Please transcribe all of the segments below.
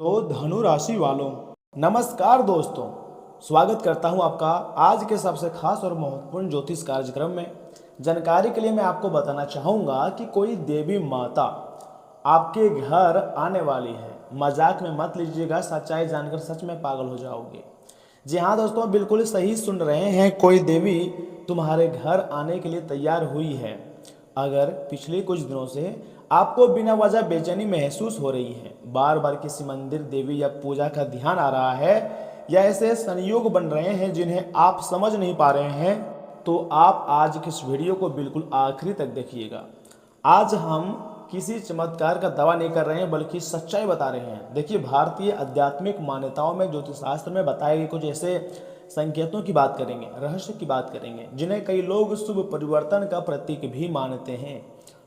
तो धनु राशि वालों, नमस्कार दोस्तों। स्वागत करता हूं आपका आज के सबसे खास और महत्वपूर्ण ज्योतिष कार्यक्रम में। जानकारी के लिए मैं आपको बताना चाहूंगा कि कोई देवी माता आपके घर आने वाली है। मजाक में मत लीजिएगा, सच्चाई जानकर सच में पागल हो जाओगे। जी हाँ दोस्तों, बिल्कुल सही सुन रहे हैं, कोई देवी तुम्हारे घर आने के लिए तैयार हुई है। अगर पिछले कुछ दिनों से आपको बिना वजह बेचैनी महसूस हो रही है, बार बार किसी मंदिर, देवी या पूजा का ध्यान आ रहा है, या ऐसे संयोग बन रहे हैं जिन्हें आप समझ नहीं पा रहे हैं, तो आप आज की इस वीडियो को बिल्कुल आखिरी तक देखिएगा। आज हम किसी चमत्कार का दावा नहीं कर रहे हैं, बल्कि सच्चाई बता रहे हैं। देखिए, भारतीय आध्यात्मिक मान्यताओं में ज्योतिष शास्त्र में बताए गए कुछ ऐसे संकेतों की बात करेंगे, रहस्य की बात करेंगे, जिन्हें कई लोग शुभ परिवर्तन का प्रतीक भी मानते हैं।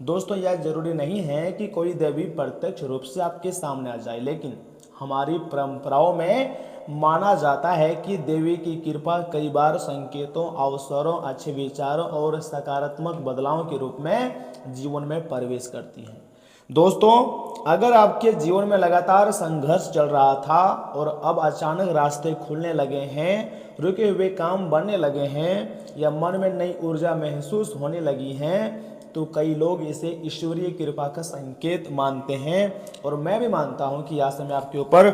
दोस्तों, यह जरूरी नहीं है कि कोई देवी प्रत्यक्ष रूप से आपके सामने आ जाए, लेकिन हमारी परंपराओं में माना जाता है कि देवी की कृपा कई बार संकेतों, अवसरों, अच्छे विचारों और सकारात्मक बदलावों के रूप में जीवन में प्रवेश करती है। दोस्तों, अगर आपके जीवन में लगातार संघर्ष चल रहा था और अब अचानक रास्ते खुलने लगे हैं, रुके हुए काम बनने लगे हैं, या मन में नई ऊर्जा महसूस होने लगी है, तो कई लोग इसे ईश्वरीय कृपा का संकेत मानते हैं। और मैं भी मानता हूं कि यह समय आपके ऊपर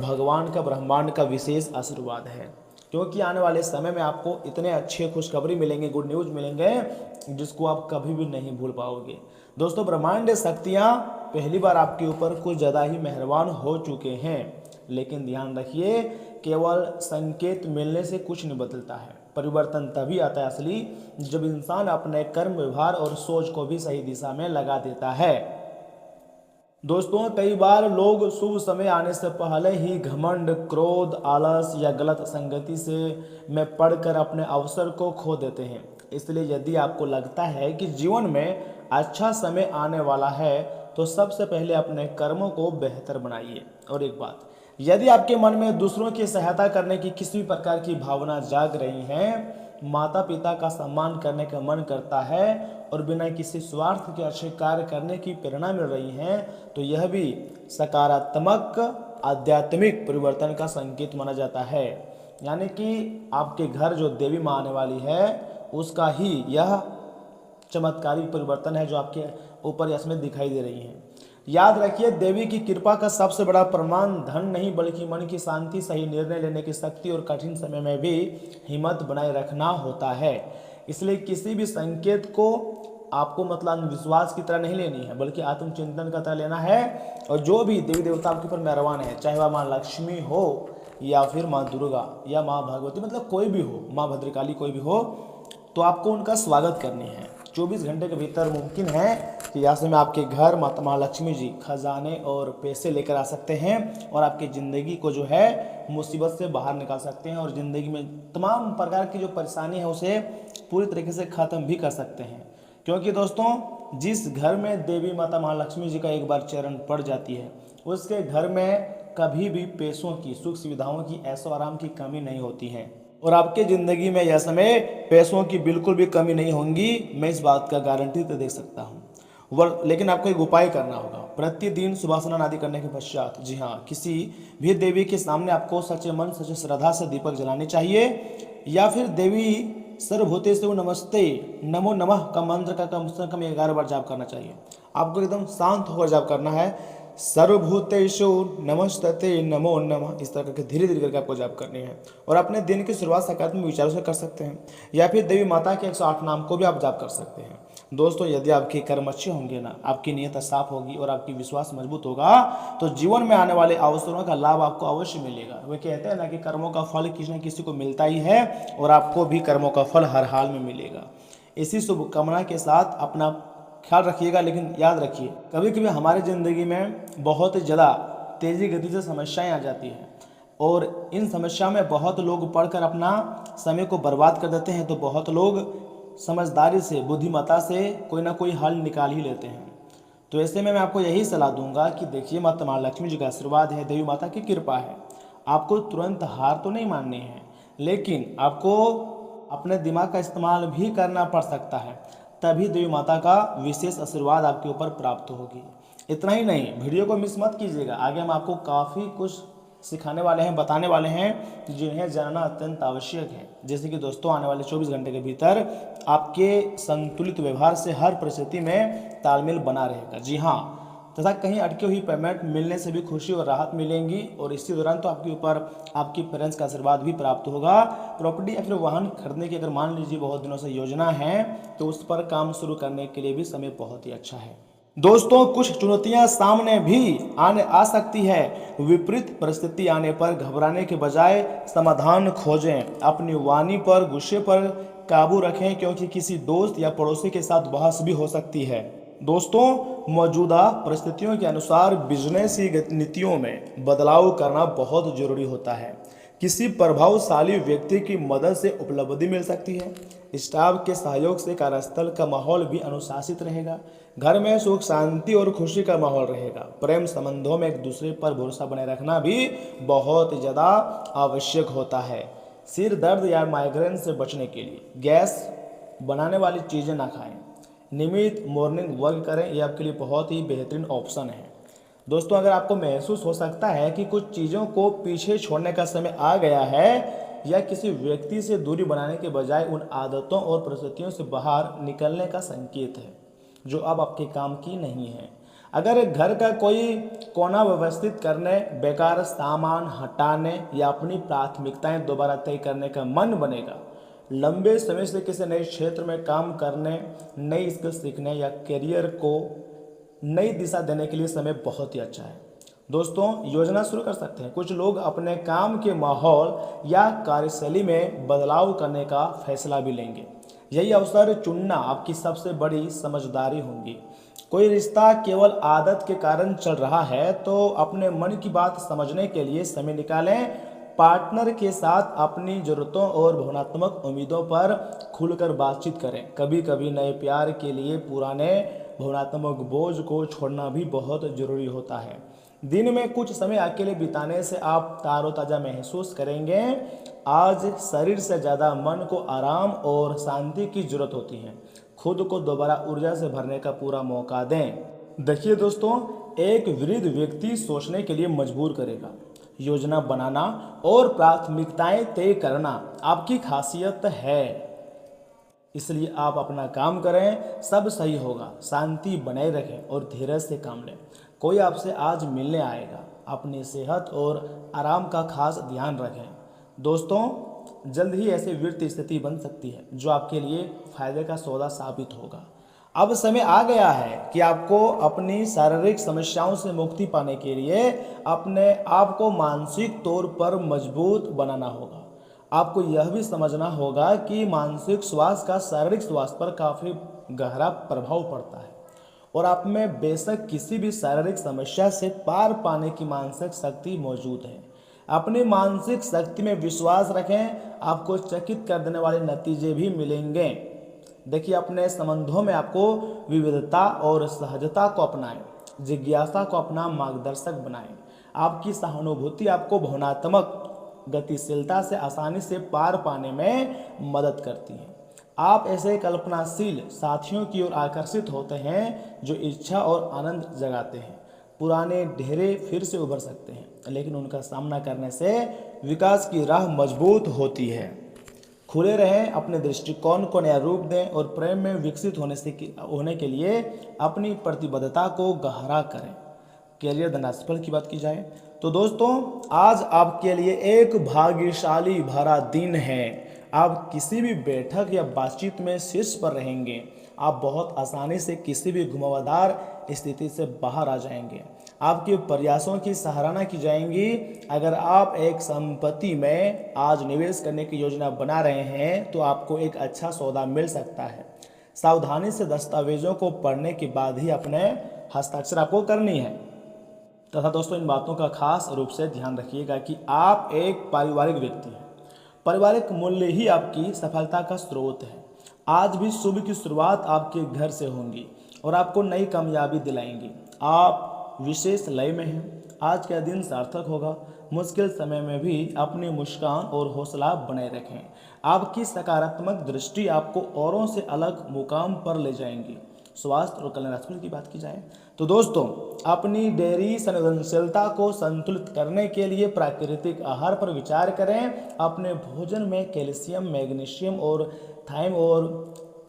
भगवान का, ब्रह्मांड का विशेष आशीर्वाद है, क्योंकि आने वाले समय में आपको इतने अच्छे खुशखबरी मिलेंगे, गुड न्यूज मिलेंगे, जिसको आप कभी भी नहीं भूल पाओगे। दोस्तों, ब्रह्मांड शक्तियां पहली बार आपके ऊपर कुछ ज़्यादा ही मेहरबान हो चुके हैं, लेकिन ध्यान रखिए, केवल संकेत मिलने से कुछ नहीं बदलता है। परिवर्तन तभी आता है असली, जब इंसान अपने कर्म, व्यवहार और सोच को भी सही दिशा में लगा देता है। दोस्तों, कई बार लोग शुभ समय आने से पहले ही घमंड, क्रोध, आलस या गलत संगति से में पड़कर अपने अवसर को खो देते हैं। इसलिए यदि आपको लगता है कि जीवन में अच्छा समय आने वाला है, तो सबसे पहले अपने कर्मों को बेहतर बनाइए। और एक बात, यदि आपके मन में दूसरों की सहायता करने की किसी भी प्रकार की भावना जाग रही है, माता पिता का सम्मान करने का मन करता है और बिना किसी स्वार्थ के अच्छे कार्य करने की प्रेरणा मिल रही है, तो यह भी सकारात्मक आध्यात्मिक परिवर्तन का संकेत माना जाता है। यानी कि आपके घर जो देवी माँ आने वाली है, उसका ही यह चमत्कारिक परिवर्तन है जो आपके ऊपर इसमें दिखाई दे रही है। याद रखिए, देवी की कृपा का सबसे बड़ा प्रमाण धन नहीं, बल्कि मन की शांति, सही निर्णय लेने की शक्ति और कठिन समय में भी हिम्मत बनाए रखना होता है। इसलिए किसी भी संकेत को आपको मतलब विश्वास की तरह नहीं लेनी है, बल्कि आत्मचिंतन का तरह लेना है। और जो भी देवी देवता आपके ऊपर मेहरबान है, चाहे वह माँ लक्ष्मी हो, या फिर माँ दुर्गा, या माँ भगवती, मतलब कोई भी हो, माँ भद्रकाली कोई भी हो, तो आपको उनका स्वागत करनी है। 24 घंटे के भीतर मुमकिन है कि यहाँ से मैं आपके घर माता महालक्ष्मी जी खजाने और पैसे लेकर आ सकते हैं, और आपकी ज़िंदगी को जो है मुसीबत से बाहर निकाल सकते हैं, और ज़िंदगी में तमाम प्रकार की जो परेशानी है उसे पूरी तरीके से ख़त्म भी कर सकते हैं। क्योंकि दोस्तों, जिस घर में देवी माता महालक्ष्मी जी का एक बार चरण पड़ जाती है, उसके घर में कभी भी पैसों की, सुख सुविधाओं की, ऐशो आराम की कमी नहीं होती है। और आपके ज़िंदगी में यह समय पैसों की बिल्कुल भी कमी नहीं होंगी, मैं इस बात का गारंटी तो दे सकता हूँ। लेकिन आपको एक उपाय करना होगा। प्रतिदिन सुबह स्नान आदि करने के पश्चात, जी हाँ, किसी भी देवी के सामने आपको सच्चे मन, सच्चे श्रद्धा से दीपक जलाने चाहिए, या फिर देवी सर्वभूतेषु नमस्ते नमो नमः का मंत्र का कम से कम 11 बार जाप करना चाहिए। आपको एकदम शांत होकर जाप करना है। सर्वभूतेषु नमस्ते नमो नमः, इस तरह करके धीरे धीरे करके आपको जाप करनी है। और अपने दिन की शुरुआत सकारात्मक विचारों से कर सकते हैं, या फिर देवी माता के 108 नाम को भी आप जाप कर सकते हैं। दोस्तों, यदि आपके कर्म अच्छे होंगे ना, आपकी नीयत साफ होगी और आपकी विश्वास मजबूत होगा, तो जीवन में आने वाले अवसरों का लाभ आपको अवश्य मिलेगा। वे कहते हैं ना कि कर्मों का फल किसी न किसी को मिलता ही है, और आपको भी कर्मों का फल हर हाल में मिलेगा। इसी शुभकामना के साथ अपना ख्याल रखिएगा। लेकिन याद रखिए, कभी कभी हमारी ज़िंदगी में बहुत ज़्यादा तेज़ी गति से समस्याएं आ जाती हैं, और इन समस्याओं में बहुत लोग पढ़कर अपना समय को बर्बाद कर देते हैं, तो बहुत लोग समझदारी से, बुद्धिमत्ता से कोई ना कोई हल निकाल ही लेते हैं। तो ऐसे में मैं आपको यही सलाह दूंगा कि देखिए, माता महालक्ष्मी जी का आशीर्वाद है, देवी माता की कृपा है। आपको तुरंत हार तो नहीं माननी है, लेकिन आपको अपने दिमाग का इस्तेमाल भी करना पड़ सकता है, तभी देवी माता का विशेष आशीर्वाद आपके ऊपर प्राप्त होगी। इतना ही नहीं, वीडियो को मिस मत कीजिएगा, आगे हम आपको काफ़ी कुछ सिखाने वाले हैं, बताने वाले हैं जिन्हें जानना अत्यंत आवश्यक है। जैसे कि दोस्तों आने वाले 24 घंटे के भीतर आपके संतुलित व्यवहार से हर परिस्थिति में तालमेल बना रहेगा। जी हाँ, तथा कहीं अटकी हुई पेमेंट मिलने से भी खुशी और राहत मिलेंगी, और इसी दौरान तो आपके ऊपर आपकी पेरेंट्स का आशीर्वाद भी प्राप्त होगा। प्रॉपर्टी या फिर वाहन खरीदने की अगर मान लीजिए बहुत दिनों से योजना है तो उस पर काम शुरू करने के लिए भी समय बहुत ही अच्छा है। दोस्तों कुछ चुनौतियां सामने भी आ सकती है। विपरीत परिस्थिति आने पर घबराने के बजाय समाधान खोजें। अपनी वाणी पर, गुस्से पर काबू रखें, क्योंकि किसी दोस्त या पड़ोसी के साथ बहस भी हो सकती है। दोस्तों मौजूदा परिस्थितियों के अनुसार बिजनेस की नीतियों में बदलाव करना बहुत जरूरी होता है। किसी प्रभावशाली व्यक्ति की मदद से उपलब्धि मिल सकती है। स्टाफ के सहयोग से कार्यस्थल का माहौल भी अनुशासित रहेगा। घर में सुख शांति और खुशी का माहौल रहेगा। प्रेम संबंधों में एक दूसरे पर भरोसा बनाए रखना भी बहुत ज़्यादा आवश्यक होता है। सिर दर्द या माइग्रेन से बचने के लिए गैस बनाने वाली चीज़ें ना खाएं। नियमित मॉर्निंग वर्क करें, ये आपके लिए बहुत ही बेहतरीन ऑप्शन है। दोस्तों अगर आपको महसूस हो सकता है कि कुछ चीज़ों को पीछे छोड़ने का समय आ गया है, या किसी व्यक्ति से दूरी बनाने के बजाय उन आदतों और परिस्थितियों से बाहर निकलने का संकेत है जो अब आपके काम की नहीं है। अगर घर का कोई कोना व्यवस्थित करने, बेकार सामान हटाने या अपनी प्राथमिकताएं दोबारा तय करने का मन बनेगा। लंबे समय से किसी नए क्षेत्र में काम करने, नई स्किल सीखने या करियर को नई दिशा देने के लिए समय बहुत ही अच्छा है। दोस्तों योजना शुरू कर सकते हैं। कुछ लोग अपने काम के माहौल या कार्यशैली में बदलाव करने का फैसला भी लेंगे। यही अवसर चुनना आपकी सबसे बड़ी समझदारी होगी। कोई रिश्ता केवल आदत के कारण चल रहा है तो अपने मन की बात समझने के लिए समय निकालें। पार्टनर के साथ अपनी ज़रूरतों और भावनात्मक उम्मीदों पर खुलकर बातचीत करें। कभी कभी नए प्यार के लिए पुराने भावनात्मक बोझ को छोड़ना भी बहुत ज़रूरी होता है। दिन में कुछ समय अकेले बिताने से आप तारोताज़ा महसूस करेंगे। आज शरीर से ज़्यादा मन को आराम और शांति की ज़रूरत होती है। खुद को दोबारा ऊर्जा से भरने का पूरा मौका दें। देखिए दोस्तों, एक वृद्ध व्यक्ति सोचने के लिए मजबूर करेगा। योजना बनाना और प्राथमिकताएं तय करना आपकी खासियत है, इसलिए आप अपना काम करें, सब सही होगा। शांति बनाए रखें और धीरज से काम लें। कोई आपसे आज मिलने आएगा। अपनी सेहत और आराम का खास ध्यान रखें। दोस्तों जल्द ही ऐसी वित्तीय स्थिति बन सकती है जो आपके लिए फायदे का सौदा साबित होगा। अब समय आ गया है कि आपको अपनी शारीरिक समस्याओं से मुक्ति पाने के लिए अपने आप को मानसिक तौर पर मजबूत बनाना होगा। आपको यह भी समझना होगा कि मानसिक स्वास्थ्य का शारीरिक स्वास्थ्य पर काफ़ी गहरा प्रभाव पड़ता है, और आप में बेशक किसी भी शारीरिक समस्या से पार पाने की मानसिक शक्ति मौजूद है। अपनी मानसिक शक्ति में विश्वास रखें, आपको चकित कर देने वाले नतीजे भी मिलेंगे। देखिए अपने संबंधों में आपको विविधता और सहजता को अपनाएं, जिज्ञासा को अपना मार्गदर्शक बनाएं। आपकी सहानुभूति आपको भावनात्मक गतिशीलता से आसानी से पार पाने में मदद करती है। आप ऐसे कल्पनाशील साथियों की ओर आकर्षित होते हैं जो इच्छा और आनंद जगाते हैं। पुराने ढेरे फिर से उभर सकते हैं, लेकिन उनका सामना करने से विकास की राह मजबूत होती है। खुले रहें, अपने दृष्टिकोण को नया रूप दें और प्रेम में विकसित होने के लिए अपनी प्रतिबद्धता को गहरा करें। कैरियर धनराशिफल की बात की जाए तो दोस्तों आज आपके लिए एक भाग्यशाली भरा दिन है। आप किसी भी बैठक या बातचीत में शीर्ष पर रहेंगे। आप बहुत आसानी से किसी भी घुमावदार स्थिति से बाहर आ जाएंगे। आपके प्रयासों की सराहना की जाएंगी। अगर आप एक संपत्ति में आज निवेश करने की योजना बना रहे हैं तो आपको एक अच्छा सौदा मिल सकता है। सावधानी से दस्तावेजों को पढ़ने के बाद ही अपने हस्ताक्षर आपको करनी है। तथा दोस्तों इन बातों का खास रूप से ध्यान रखिएगा कि आप एक पारिवारिक व्यक्ति हैं। पारिवारिक मूल्य ही आपकी सफलता का स्रोत है। आज भी सुबह की शुरुआत आपके घर से होंगी और आपको नई कामयाबी दिलाएंगी। आप विशेष लय में हैं। आज का दिन सार्थक होगा। मुश्किल समय में भी अपनी मुस्कान और हौसला बनाए रखें। आपकी सकारात्मक दृष्टि आपको औरों से अलग मुकाम पर ले जाएंगी। स्वास्थ्य और कल्याण राशिफल की बात की जाए तो दोस्तों, अपनी डेयरी संवेदनशीलता को संतुलित करने के लिए प्राकृतिक आहार पर विचार करें। अपने भोजन में कैल्शियम, मैग्नीशियम और थाइम और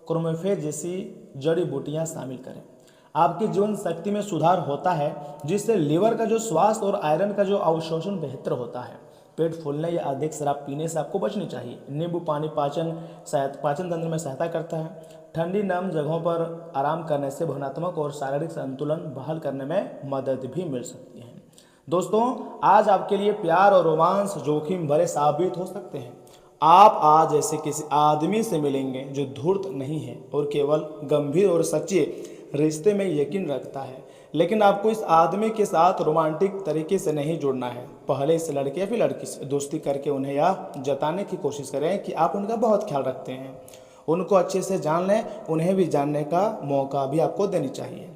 क्रोमेफेज जैसी जड़ी बूटियां शामिल करें। आपकी जीवन शक्ति में सुधार होता है, जिससे लीवर का जो स्वास्थ्य और आयरन का जो अवशोषण बेहतर होता है। पेट फूलने या अधिक शराब पीने से आपको बचनी चाहिए। नींबू पानी पाचन तंत्र में सहायता करता है। ठंडी नम जगहों पर आराम करने से भावनात्मक और शारीरिक संतुलन बहाल करने में मदद भी मिल सकती है। दोस्तों, आज आपके लिए प्यार और रोमांस जोखिम भरे साबित हो सकते हैं। आप आज ऐसे किसी आदमी से मिलेंगे जो धूर्त नहीं है और केवल गंभीर और सच्चे रिश्ते में यकीन रखता है। लेकिन आपको इस आदमी के साथ रोमांटिक तरीके से नहीं जुड़ना है। पहले इस लड़के या फिर लड़की से दोस्ती करके उन्हें यह जताने की कोशिश करें कि आप उनका बहुत ख्याल रखते हैं। उनको अच्छे से जान लें, उन्हें भी जानने का मौका भी आपको देनी चाहिए।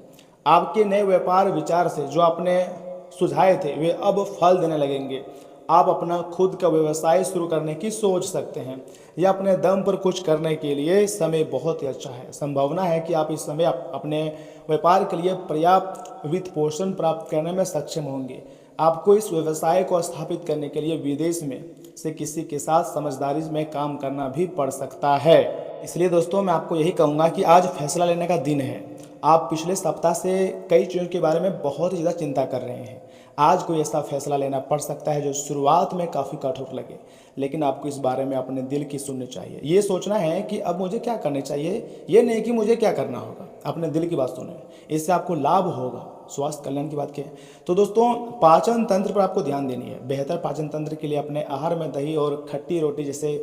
आपके नए व्यापार विचार से जो आपने सुझाए थे वे अब फल देने लगेंगे। आप अपना खुद का व्यवसाय शुरू करने की सोच सकते हैं या अपने दम पर कुछ करने के लिए समय बहुत ही अच्छा है। संभावना है कि आप इस समय अपने व्यापार के लिए पर्याप्त वित्त पोषण प्राप्त करने में सक्षम होंगे। आपको इस व्यवसाय को स्थापित करने के लिए विदेश में से किसी के साथ समझदारी में काम करना भी पड़ सकता है। इसलिए दोस्तों, मैं आपको यही कहूँगा कि आज फैसला लेने का दिन है। आप पिछले सप्ताह से कई चीज़ों के बारे में बहुत ज़्यादा चिंता कर रहे हैं। आज कोई ऐसा फैसला लेना पड़ सकता है जो शुरुआत में काफ़ी कठोर लगे, लेकिन आपको इस बारे में अपने दिल की सुननी चाहिए। ये सोचना है कि अब मुझे क्या करना चाहिए, ये नहीं कि मुझे क्या करना होगा। अपने दिल की बात सुने, इससे आपको लाभ होगा। स्वास्थ्य कल्याण की बात की तो दोस्तों, पाचन तंत्र पर आपको ध्यान देनी है। बेहतर पाचन तंत्र के लिए अपने आहार में दही और खट्टी रोटी जैसे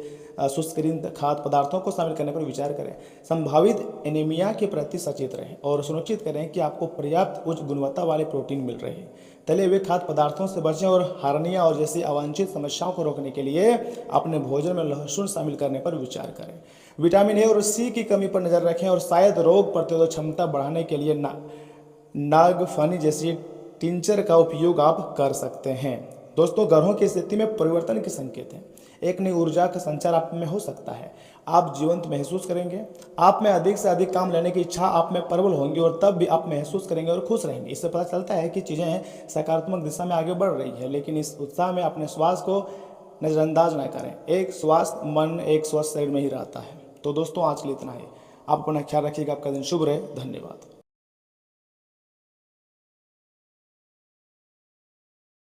शुष्करीन खाद्य पदार्थों को शामिल करने पर विचार करें। संभावित एनीमिया के प्रति सचेत रहें और सुनिश्चित करें कि आपको पर्याप्त उच्च गुणवत्ता वाले प्रोटीन मिल रहे हैं। तले हुए खाद्य पदार्थों से बचें और हार्निया और जैसी अवांछित समस्याओं को रोकने के लिए अपने भोजन में लहसुन शामिल करने पर विचार करें। विटामिन ए और सी की कमी पर नजर रखें और शायद रोग प्रतिरोधक क्षमता बढ़ाने के लिए नागफनी जैसी टिंचर का उपयोग आप कर सकते हैं। दोस्तों, ग्रहों की स्थिति में परिवर्तन के संकेत हैं। एक नई ऊर्जा का संचार आप में हो सकता है। आप जीवंत महसूस करेंगे। आप में अधिक से अधिक काम लेने की इच्छा आप में प्रबल होंगी और तब भी आप महसूस करेंगे और खुश रहेंगे। इससे पता चलता है कि चीज़ें सकारात्मक दिशा में आगे बढ़ रही है, लेकिन इस उत्साह में अपने स्वास्थ्य को नज़रअंदाज न करें। एक स्वस्थ मन एक स्वस्थ शरीर में ही रहता है। तो दोस्तों, आज के लिए इतना ही। आप अपना ख्याल रखिएगा। आपका दिन शुभ रहे। धन्यवाद।